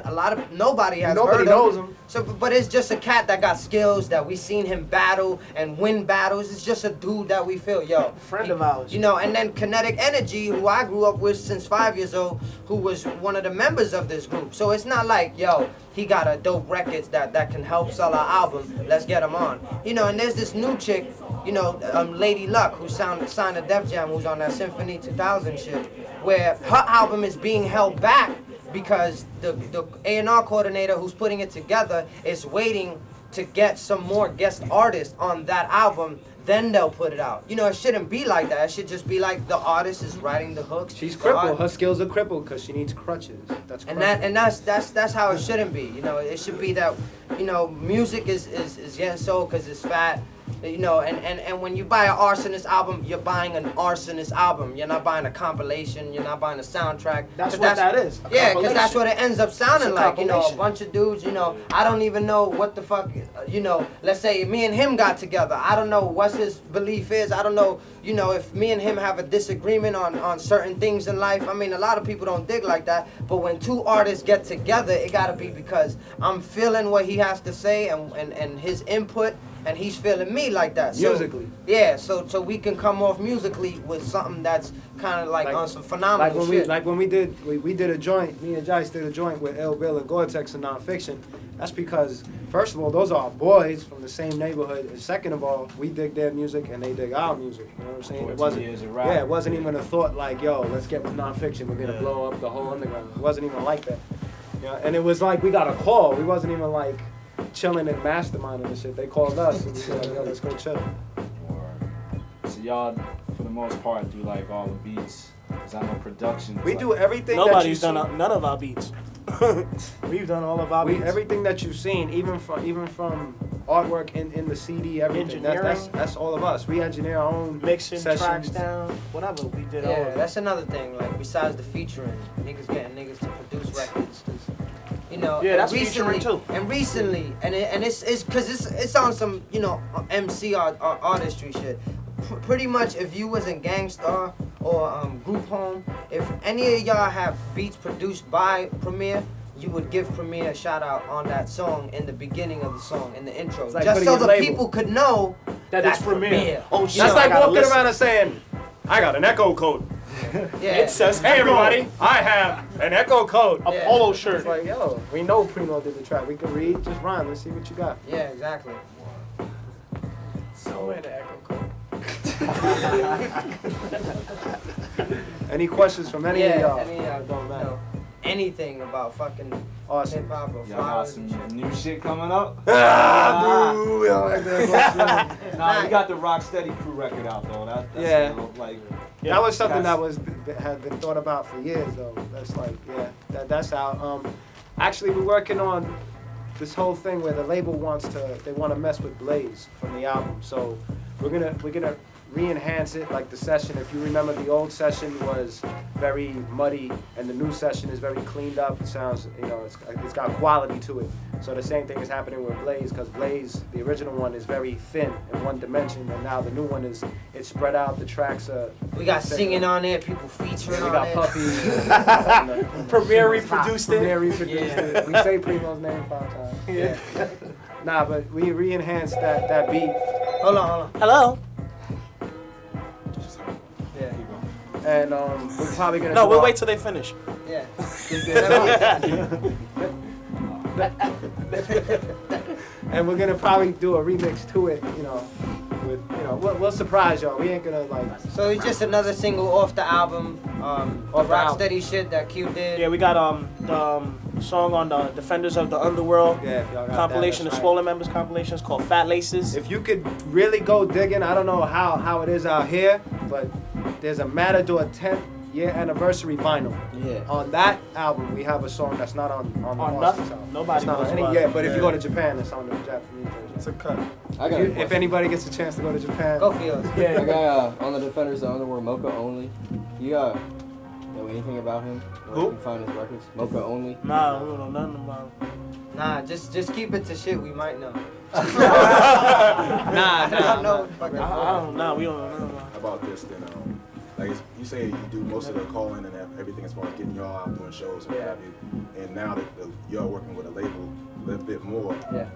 Nobody has Nobody heard knows him. him. So, but it's just a cat that got skills that we seen him battle and win battles. It's just a dude that we feel, yo, friend of ours. you know. And then Kinetic Energy, who I grew up with since 5 years old, who was one of the members of this group. So it's not like, yo, he got a dope records that can help sell our album. Let's get him on. You know, and there's this new chick, you know, Lady Luck, who signed to Def Jam, who's on that Symphony 2000 shit, where her album is being held back because the A&R coordinator who's putting it together is waiting to get some more guest artists on that album. Then they'll put it out. You know, it shouldn't be like that. It should just be like the artist is writing the hooks. She's crippled. Her skills are crippled because she needs crutches. That's that's how it shouldn't be. You know, it should be that, you know, music is getting sold because it's fat. You know, and when you buy an Arsonist album, you're buying an Arsonist album. You're not buying a compilation. You're not buying a soundtrack. That's what that is. Yeah, because that's what it ends up sounding It's a like. You know, a compilation. bunch of dudes. You know, I don't even know what the fuck. You know, let's say me and him got together. I don't know what his belief is. I don't know. You know, if me and him have a disagreement on certain things in life. I mean, a lot of people don't dig like that. But when two artists get together, it gotta be because I'm feeling what he has to say and his input. And he's feeling me like that. So, Musically. Yeah, so we can come off musically with something that's kind of like on some phenomenal shit. When we did a joint, me and Jice did a joint with L. Bill and Gore-Tex and Nonfiction. That's because, first of all, those are our boys from the same neighborhood. And second of all, we dig their music and they dig our music. You know what I'm saying? It wasn't, it wasn't even a thought like, yo, let's get with Nonfiction. We're going to blow up the whole underground. It wasn't even like that. You know? And it was like we got a call. We wasn't even like chilling and masterminding and shit. They called us and we said, like, yo, let's go chill. So y'all, for the most part, do like all the beats. Cause I know production. We do everything. Nobody's done none of our beats. We've done all of our beats. Everything that you've seen, even from artwork in the CD, everything. That's all of us. We engineer our own mixing sessions. tracks down, whatever. We did all of Yeah, it. that's another thing. Like besides the featuring, niggas getting niggas to produce records. You know, Yeah, that's recently, featuring too. And recently, it's because it's on some, you know, MC artistry shit. Pretty much, if you was in Gangstar or Group Home, if any of y'all have beats produced by Premier, you would give Premier a shout out on that song in the beginning of the song, in the intro, like just putting so his the label. people could know that it's Premier. Oh shit! That's like walking around and saying, "I got an Echo code." Yeah. It says, "Hey everybody, I have an Echo code." A polo shirt. It's like, yo, we know Primo did the track. We can read, just rhyme. Let's see what you got. Yeah, exactly. So where the echo code? Any questions from any of y'all? Any of y'all don't know anything about fucking Awesome. hip hop or Y'all got flowers some and shit. new shit coming up? Boo, we don't like that. Nah, we got the Rocksteady Crew record out though. That's Yeah. a little, like, That was something that had been thought about for years though. That's like, yeah, that's out. Actually, we're working on this whole thing where the label wants to mess with Blaze from the album. So we're gonna re-enhance it, like the session. If you remember, the old session was very muddy and the new session is very cleaned up. It sounds, you know, it's got quality to it. So the same thing is happening with Blaze, because Blaze, the original one, is very thin in one dimension, and now the new one it's spread out. The tracks are. We got singing on there, people featuring We on got there. Puffy. Premier reproduced it. Premier reproduced it. We say Primo's name 5 times. Yeah. Nah, but we re-enhanced that beat. Hold on. Hello. Yeah. And we're probably gonna. No, we'll wait till they finish. Yeah. and we're gonna probably do a remix to it, you know. With, you know, we'll surprise y'all. We ain't gonna like. So it's just another single off the album, Rocksteady shit that Q did. Yeah, we got the song on the Defenders of the Underworld compilation, the Swollen Members compilation. It's called Fat Laces. If you could really go digging, I don't know how it is out here, but there's a Matador 10th year anniversary vinyl. Yeah. On that album, we have a song that's not on the nothing. album. Nobody knows any about yet, it. but if you go to Japan, it's on the Japanese version. It's a cut. If anybody gets a chance to go to Japan, go for it. Yeah. I got on the Defenders of the Underworld, Mocha Only. You got know anything about him? Who? You can find his records. Mocha Only. Nah, we don't know nothing about him. Nah, just keep it to shit we might know. Nah. I don't know. We don't know nothing about this. Then, like you say, you do most of the calling and everything as far as getting y'all out doing shows and what have you. And now that y'all working with a label a little bit more. Yeah.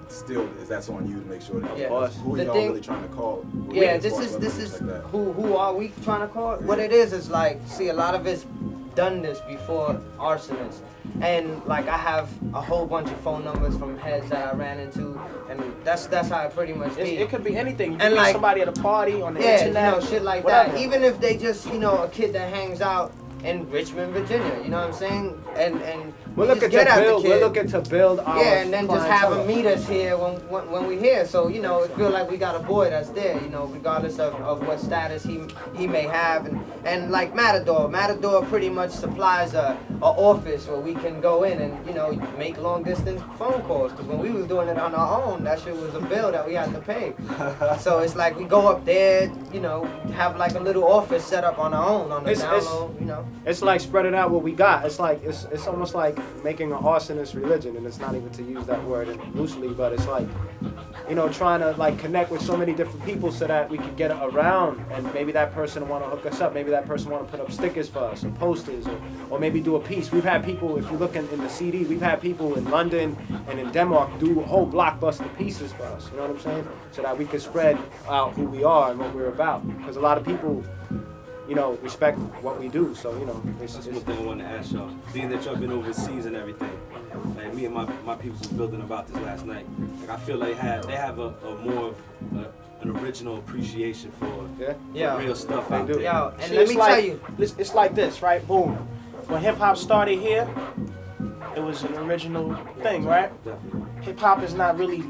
Still, that's on you to make sure that who y'all really trying to call. Yeah, this is like who are we trying to call? Yeah. What it is like, see, a lot of it's done this before Arsonists. And like I have a whole bunch of phone numbers from heads that I ran into, and that's how it pretty much be. It could be anything. You and could like meet somebody at a party on the internet, internet, you know, shit like whatever. that. Even if they just, you know, a kid that hangs out in Richmond, Virginia, you know what I'm saying? And we're looking to build our and then just have clientele. him meet us here when we're here. So, you know, it feel like we got a boy that's there, you know, regardless of what status he may have. And like Matador pretty much supplies a office where we can go in and, you know, make long distance phone calls. Because when we was doing it on our own, that shit was a bill that we had to pay. So it's like we go up there, you know, have like a little office set up on our own on the download, you know. It's like spreading out what we got. It's like it's almost like making an arsonist religion, and it's not even to use that word loosely, but it's like, you know, trying to like connect with so many different people so that we can get around, and maybe that person want to hook us up, maybe that person want to put up stickers for us or posters, or maybe do a piece. We've had people, if you look in the CD, we've had people in London and in Denmark do whole blockbuster pieces for us, you know what I'm saying? So that we can spread out who we are and what we're about, because a lot of people, you know, respect what we do. So, you know, that's one thing I wanted to ask y'all. Being that y'all been overseas and everything, like me and my people was building about this last night. Like I feel like they have a more of an original appreciation for real stuff out there. Yo, and let me tell you, it's like this, right? Boom. When hip hop started here, it was an original thing, right? Hip hop is not really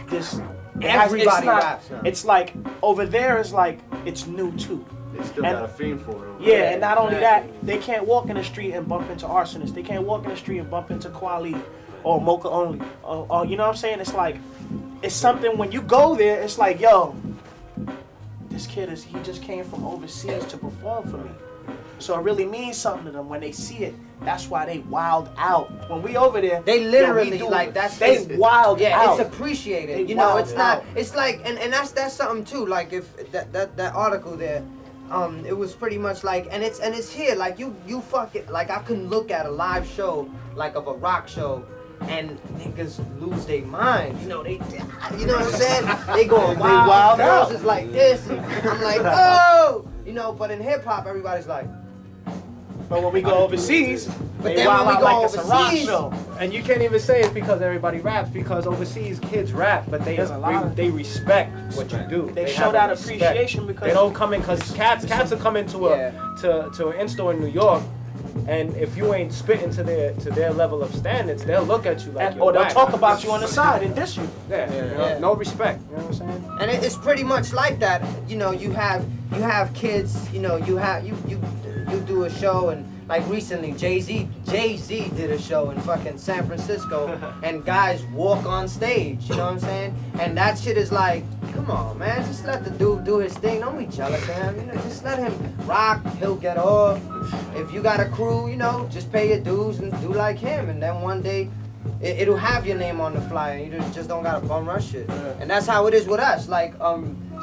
this. Everybody raps now. It's like over there is like it's new too. They still got a theme for it. Yeah, and not only that, they can't walk in the street and bump into Arsonists. They can't walk in the street and bump into Kweli or Mocha Only. Or you know what I'm saying? It's like, it's something when you go there, it's like, yo, this kid he just came from overseas to perform for me. So it really means something to them when they see it. That's why they wild out. When we over there, they literally they wild out. Yeah, it's appreciated. You know, it's not. It's like, and that's something too. Like if that article there, it was pretty much like, and it's here. Like you fuck it. Like I couldn't look at a live show like of a rock show, and niggas lose their mind. You know you know what I'm saying? They going wild. Girls is like this. And I'm like, oh, you know. But in hip hop, everybody's like. But when we go overseas, but then when we go like it's a rock overseas, show. And you can't even say it's because everybody raps, because overseas kids rap, but they respect what you do. They show that appreciation because they don't come in, because cats will come into to an in-store in New York, and if you ain't spitting to their level of standards, they'll look at you like or they'll talk about you on the side and diss you. No respect. You know what I'm saying? And it's pretty much like that. You know, you have kids. You know, you do a show, and like recently Jay-Z did a show in fucking San Francisco, and guys walk on stage, you know what I'm saying? And that shit is like, come on, man, just let the dude do his thing. Don't be jealous of him, you know, just let him rock, he'll get off. If you got a crew, you know, just pay your dues and do like him, and then one day it'll have your name on the flyer, and you just don't gotta bum rush it. And that's how it is with us. Like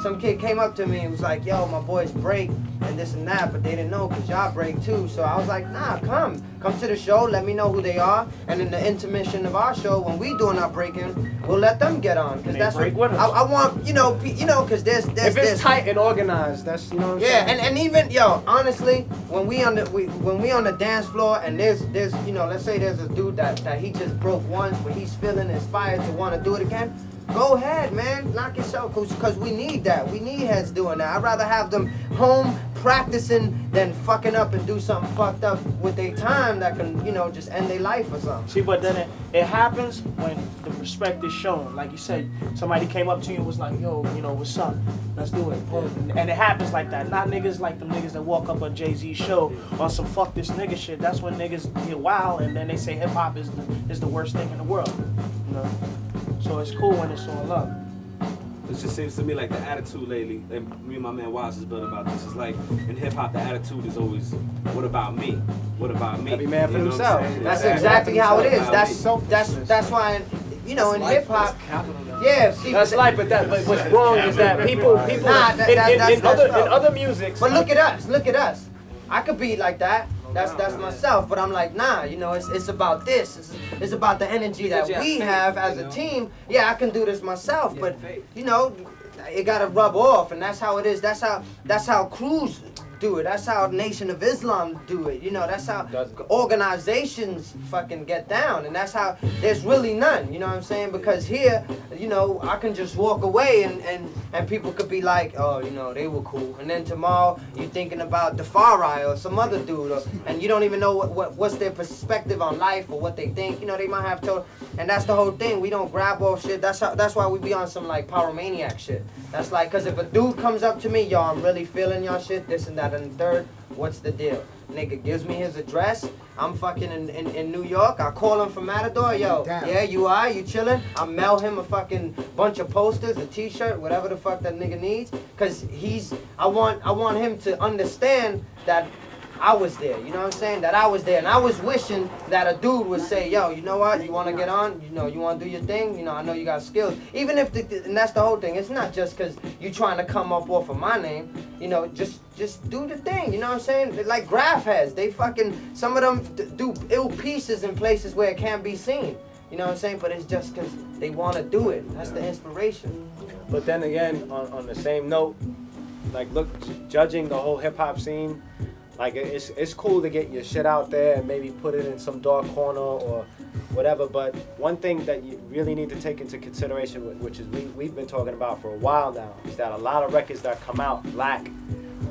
some kid came up to me and was like, yo, my boys break and this and that, but they didn't know because y'all break too. So I was like, nah, come to the show, let me know who they are, and in the intermission of our show, when we doing our breaking, we'll let them get on, because that's what I want, because there's if it's tight and organized, that's, you know what I'm saying? And even, yo, honestly, when we on the dance floor and there's let's say there's a dude that he just broke once, but he's feeling inspired to want to do it again, go ahead, man, knock yourself, because we need that. We need heads doing that. I'd rather have them home practicing than fucking up and do something fucked up with their time that can, just end their life or something. See, but then it happens when the respect is shown. Like you said, somebody came up to you and was like, yo, what's up? Let's do it. Boom. And it happens like that. Not niggas like them niggas that walk up on Jay-Z's show on some fuck this nigga shit. That's when niggas get wild and then they say hip hop is the worst thing in the world. So it's cool when it's all love. It just seems to me like the attitude lately, and me and my man Waz is building about this, is like in hip hop the attitude is always, what about me? What about me? Every man for himself. That's exactly how it is. That's why in hip hop. Yeah, see, that's life, but what's wrong is that people in other music. But look at us. I could be like that. That's myself, but I'm like, nah, it's about this. It's about the energy that we have as a team. Yeah, I can do this myself, but it gotta rub off, and that's how it is. That's how crews do it. That's how Nation of Islam do it. That's how organizations fucking get down, and that's how there's really none. You know what I'm saying? Because here, I can just walk away and people could be like, oh, they were cool, and then tomorrow you're thinking about Defari or some other dude, and you don't even know what's their perspective on life or what they think. They might have to, and that's the whole thing. We don't grab off shit. That's why we be on some like pyromaniac shit. That's like, cause if a dude comes up to me, yo, I'm really feeling your shit, this and that and the third, what's the deal? Nigga gives me his address. I'm fucking in New York. I call him from Matador. Yo, yeah, you chillin'? I mail him a fucking bunch of posters, a t-shirt, whatever the fuck that nigga needs. Cause I want him to understand that I was there, you know what I'm saying? That I was there, and I was wishing that a dude would say, yo, you know what? You want to get on? You want to do your thing? I know you got skills. Even if, and that's the whole thing. It's not just because you trying to come up off of my name. Just do the thing. You know what I'm saying? They're like graph heads. They fucking, some of them do ill pieces in places where it can't be seen. You know what I'm saying? But it's just because they want to do it. That's the inspiration. But then again, on the same note, like, look, judging the whole hip hop scene, like, it's cool to get your shit out there and maybe put it in some dark corner or whatever, but one thing that you really need to take into consideration, which is we've been talking about for a while now, is that a lot of records that come out lack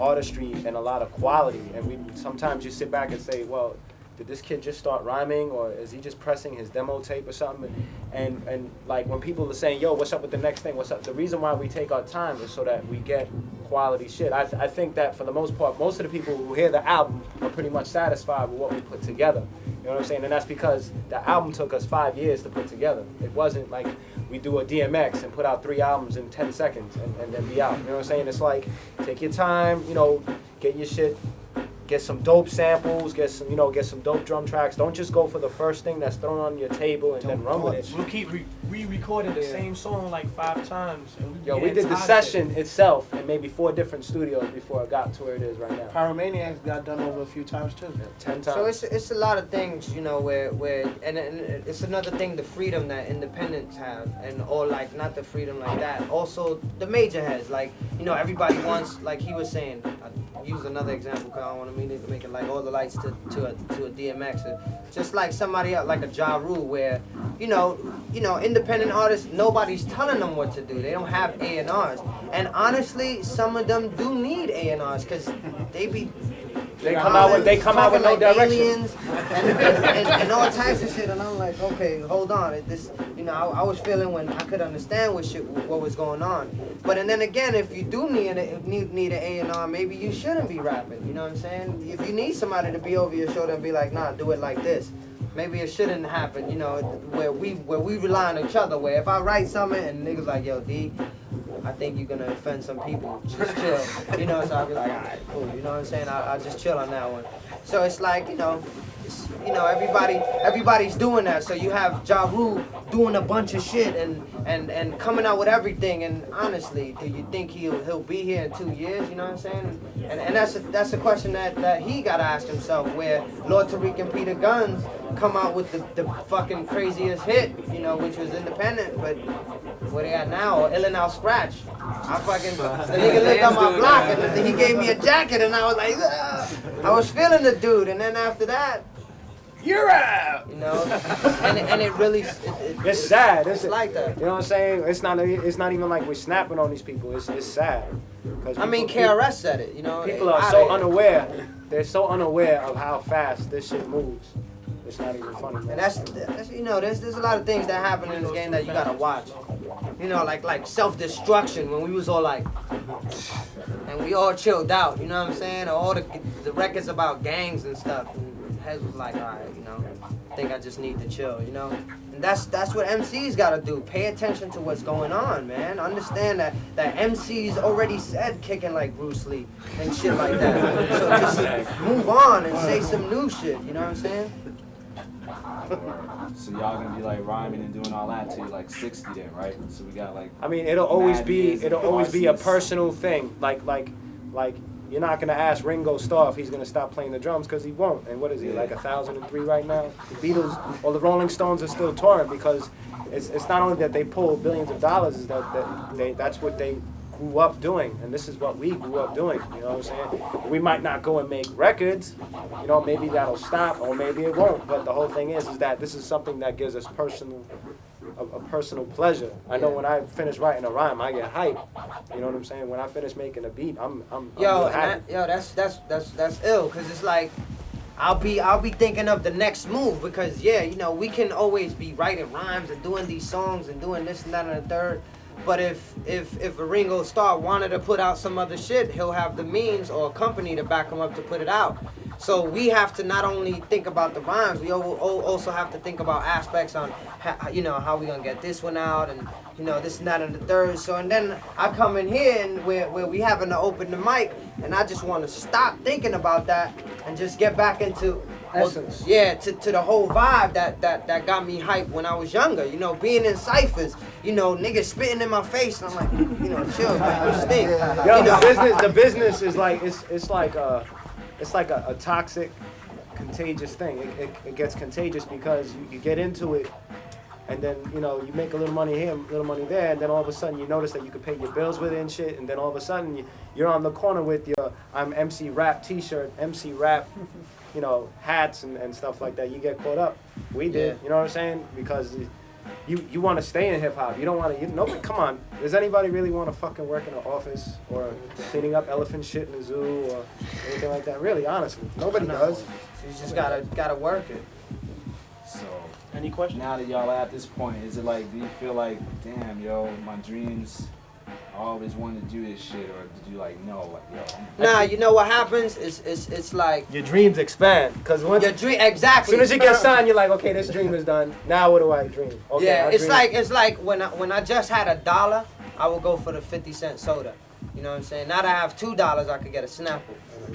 artistry and a lot of quality, and sometimes you sit back and say, well, did this kid just start rhyming, or is he just pressing his demo tape or something? And like when people are saying, yo, what's up with the next thing, what's up? The reason why we take our time is so that we get quality shit. I think that for the most part, most of the people who hear the album are pretty much satisfied with what we put together. You know what I'm saying? And that's because the album took us 5 years to put together. It wasn't like we do a DMX and put out 3 albums in 10 seconds and then be out. You know what I'm saying? It's like, take your time, get your shit, get some dope samples, get some dope drum tracks. Don't just go for the first thing that's thrown on your table and then run with it. We'll keep re-recording the same song like 5 times. And we did the session itself in maybe 4 different studios before it got to where it is right now. Pyromaniacs got done over a few times too. 10 times. So it's a lot of things, where and it's another thing, the freedom that independents have, or like not the freedom like that. Also the major heads, like everybody wants, like he was saying. I use another example because I don't want to make it like all the lights to a DMX. Just like somebody else, like a Ja Rule, where independent artists, nobody's telling them what to do. They don't have A&Rs, and honestly, some of them do need A&Rs because they come out with no direction. Aliens and all types of shit, and I'm like, okay, hold on. I was feeling when I could understand what was going on. But and then again, if you do need an A&R, maybe you shouldn't be rapping. You know what I'm saying? If you need somebody to be over your shoulder and be like, nah, do it like this. Maybe it shouldn't happen. Where we rely on each other. Where if I write something and niggas like, yo, D, I think you're gonna offend some people. Just chill. You know, so I'll be like, all right, cool. You know what I'm saying? I'll just chill on that one. So it's like, everybody's doing that. So you have Ja Rule doing a bunch of shit and coming out with everything. And honestly, do you think he'll be here in 2 years? You know what I'm saying? And that's a question that he gotta ask himself. Where Lord Tariq and Peter Guns come out with the fucking craziest hit, which was Independent, but where they at now? Or Illin Out Scratch. The nigga lived on my block and he gave me a jacket and I was like, ugh. I was feeling the dude, and then after that, you're out. And it really it's sad. It's like that. You know what I'm saying? It's not even like we're snapping on these people. It's sad. KRS said it. People are so unaware. They're so unaware of how fast this shit moves. It's not even funny. Man. And that's there's a lot of things that happen in this game that you gotta watch. Like self-destruction when we was all like, and we all chilled out. You know what I'm saying? All the records about gangs and stuff. And Hez was like, all right, I think I just need to chill. And that's what MCs gotta do. Pay attention to what's going on, man. Understand that MCs already said kicking like Bruce Lee and shit like that. So just move on and say some new shit. You know what I'm saying? So y'all gonna be like rhyming and doing all that till like 60 then, right? So we got like. I mean, it'll always be a personal thing. Like you're not gonna ask Ringo Starr if he's gonna stop playing the drums because he won't. And what is he, like 1,003 right now? The Beatles or the Rolling Stones are still touring because it's not only that they pull billions of dollars, is that's what they grew up doing, and this is what we grew up doing. You know what I'm saying? We might not go and make records. Maybe that'll stop or maybe it won't. But the whole thing is that this is something that gives us a personal pleasure. I know when I finish writing a rhyme, I get hype. You know what I'm saying? When I finish making a beat, I'm happy. That's ill, because it's like I'll be thinking of the next move, because we can always be writing rhymes and doing these songs and doing this and that and the third. But if a Ringo Starr wanted to put out some other shit, he'll have the means or a company to back him up to put it out. So we have to not only think about the rhymes, we also have to think about aspects on how we gonna get this one out and this and that and the third. So and then I come in here and where we having to open the mic, and I just want to stop thinking about that and just get back into essence. To the whole vibe that got me hyped when I was younger. Being in ciphers, niggas spitting in my face, and I'm like, chill, man, what you think? The business is like it's like a toxic, contagious thing. It gets contagious because you get into it, and then you make a little money here, a little money there, and then all of a sudden you notice that you can pay your bills with it and shit, and then all of a sudden you're on the corner with your I'm MC Rap T-shirt, MC Rap, hats and stuff like that. You get caught up. We did, you know what I'm saying? Because you want to stay in hip hop. You don't want to. Nobody. Come on. Does anybody really want to fucking work in an office or cleaning up elephant shit in a zoo or anything like that? Really, honestly, nobody does. You just gotta work it. So, any questions? Now that y'all at this point, is it like, do you feel like, damn, my dreams, I always wanted to do this shit, or did you like, no, Nah, you know what happens? It's like your dreams expand, because once exactly. As soon as you get signed, you're like, okay, this dream is done. Now what do I dream? Okay, yeah, it's like when I just had $1, I would go for the 50-cent soda. You know what I'm saying? Now that I have $2, I could get a Snapple.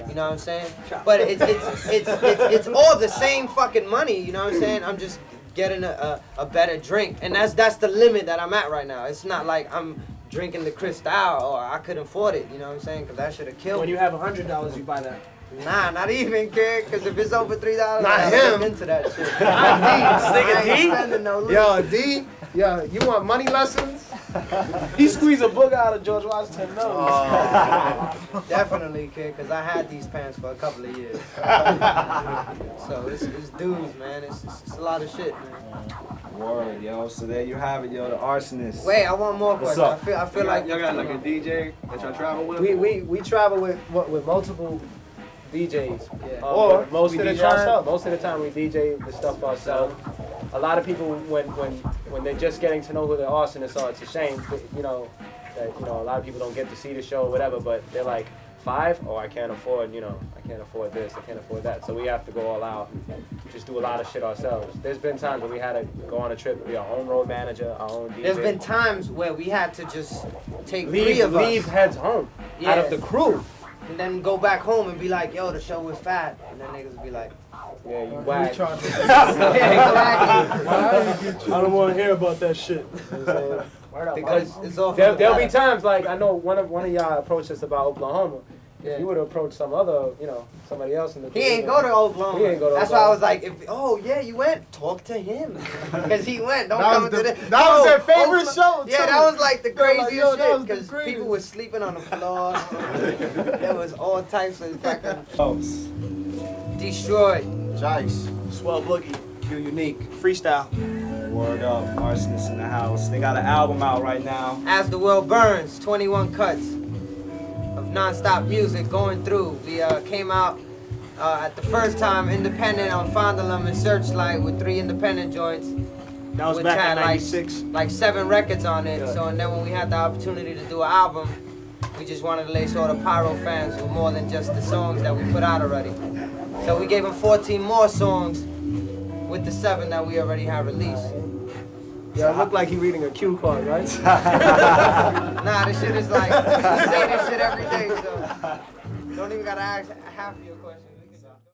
You know what I'm saying? But it's all the same fucking money. You know what I'm saying? I'm just getting a better drink, and that's the limit that I'm at right now. It's not like I'm drinking the Cristal or I couldn't afford it. You know what I'm saying? Because that should have killed me. When you have $100, you buy that. Nah, not even, kid. Because if it's over $3, not him. Into that shit. D. Yo, D. Yo, you want money lessons? He squeezed a book out of George Washington's nose. Definitely, kid, because I had these pants for a couple of years. So it's dudes, man. It's a lot of shit, man. Word, yo. So there you have it, yo. The Arsonists. Wait, I want more questions. I feel like y'all got like a DJ that y'all travel with. We travel with multiple DJs. Yeah. Or most of the time we DJ the stuff ourselves. A lot of people when they're just getting to know who the Arsonists are, it's a shame, that a lot of people don't get to see the show or whatever, but they're like 5, oh, I can't afford, you know, I can't afford this, I can't afford that. So we have to go all out, just do a lot of shit ourselves. There's been times where we had to go on a trip and be our own road manager, our own DJ. There's been times where we had to just take three of us. Leave heads home, out of the crew. And then go back home and be like, yo, the show was fat. And then niggas would be like, yeah, you whack. I don't want to hear about that shit. Because there'll be times like I know one of y'all approached us about Oklahoma. Yeah. You would have approached some other, you know, somebody else in the. He ain't go to Oklahoma. He ain't go to That's Oklahoma. why I was like, oh yeah, you went. Talk to him, because he went. Don't That come was to the- the. that was their favorite show, Yeah, too. that was like the They were like, craziest yo, that shit was the because greatest. people were sleeping on the floor. There was all types of fucking destroyed. Jice. Swell Boogie. Q Unique. Freestyle. Word up. Arsonists in the house. They got an album out right now. As the World Burns, 21 cuts of non-stop music going through. We came out at the first time independent on Fondulum and Searchlight with 3 independent joints. That was which back had in '96. like 7 records on it. So and then when we had the opportunity to do an album, we just wanted to make sure the Pyro fans were more than just the songs that we put out already. So we gave them 14 more songs with the 7 that we already had released. Yeah, it looked like he reading a cue card, right? Nah, this shit is like, we say this shit every day, so don't even gotta ask half of your questions.